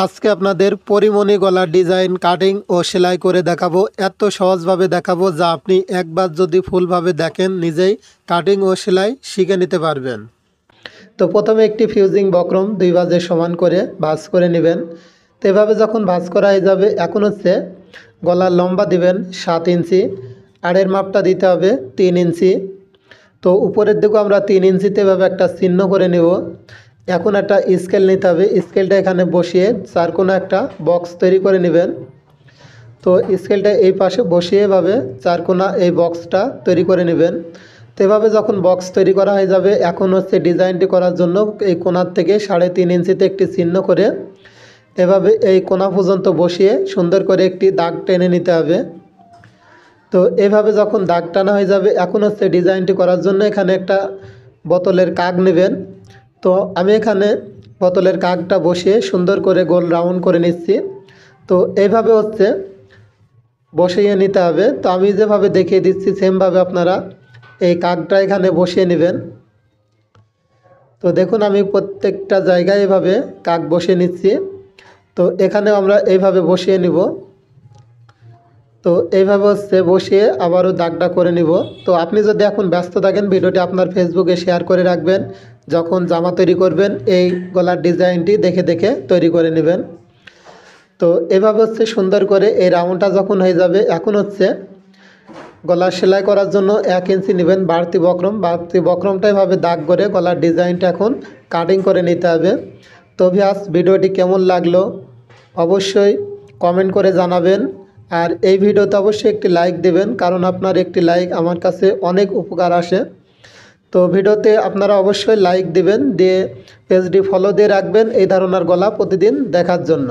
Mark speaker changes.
Speaker 1: আজকে আপনাদের পরিমণি গলার ডিজাইন কাটিং ও সেলাই করে দেখাবো। এত সহজভাবে দেখাবো যা আপনি একবার যদি ফুলভাবে দেখেন নিজেই কাটিং ও সেলাই শিখে নিতে পারবেন। তো প্রথমে একটি ফিউজিং বক্রম 2 ভাঁজে সমান করে ভাঁজ করে নেবেন। তো এভাবে যখন ভাঁজ করা হয়ে যাবে, এখন হচ্ছে গলার লম্বা দিবেন 7 ইঞ্চি, আড়ের মাপটা দিতে হবে 3 ইঞ্চি। তো উপরের দিকেও আমরা 3 ইঞ্চিতে এভাবে একটা চিহ্ন করে নেব। এখন একটা স্কেল নিতে হবে, স্কেলটা এখানে বসিয়ে চারকোনা একটা বক্স তৈরি করে নেবেন। তো স্কেলটা এই পাশে বসিয়ে এভাবে চারকোনা এই বক্সটা তৈরি করে নেবেন। তো এভাবে যখন বক্স তৈরি করা হয়ে যাবে, এখন হচ্ছে ডিজাইনটি করার জন্য এই কোণার থেকে 3.5 ইঞ্চিতে একটি চিহ্ন করে এভাবে এই কোণা পর্যন্ত বসিয়ে সুন্দর করে একটি দাগ টেনে নিতে হবে। তো এভাবে যখন দাগ টানা হয়ে যাবে, এখন হচ্ছে ডিজাইনটি করার জন্য এখানে একটা বোতলের কাগ নেবেন। তো আমি এখানে বোতলের কাগটা বসিয়ে সুন্দর করে গোল রাউন্ড করে নিচ্ছি। তো এইভাবে হচ্ছে বসিয়ে নিতে হবে। তো আমি যেভাবে দেখিয়ে দিচ্ছি সেমভাবে আপনারা এই কাগটা এখানে বসিয়ে নেবেন। তো দেখুন আমি প্রত্যেকটা জায়গায় এভাবে কাগ বসিয়ে নিচ্ছি। তো এখানে আমরা এইভাবে বসিয়ে নিব। তো এইভাবে হচ্ছে বসিয়ে আবারও দাগটা করে নিব। তো আপনি যদি এখন ব্যস্ত থাকেন, ভিডিওটি আপনার ফেসবুকে শেয়ার করে রাখবেন। যখন জামা তৈরি করবেন এই গলার ডিজাইনটি দেখে দেখে তৈরি করে নেবেন। তো এভাবে হচ্ছে সুন্দর করে এই রাউন্ডটা যখন হয়ে যাবে, এখন হচ্ছে গলার সেলাই করার জন্য 1 ইঞ্চি নেবেন বাড়তি বক্রমটা এভাবে দাগ করে গলার ডিজাইনটা এখন কাটিং করে নিতে হবে। তো ভিউয়ার্স, ভিডিওটি কেমন লাগলো অবশ্যই কমেন্ট করে জানাবেন। আর এই ভিডিওতে অবশ্যই একটি লাইক দেবেন, কারণ আপনার একটি লাইক আমার কাছে অনেক উপকার আসে। তো ভিডিওতে আপনারা অবশ্যই লাইক দিবেন, দিয়ে পেজটি ফলো দিয়ে রাখবেন এই ধরনের গলা প্রতিদিন দেখার জন্য।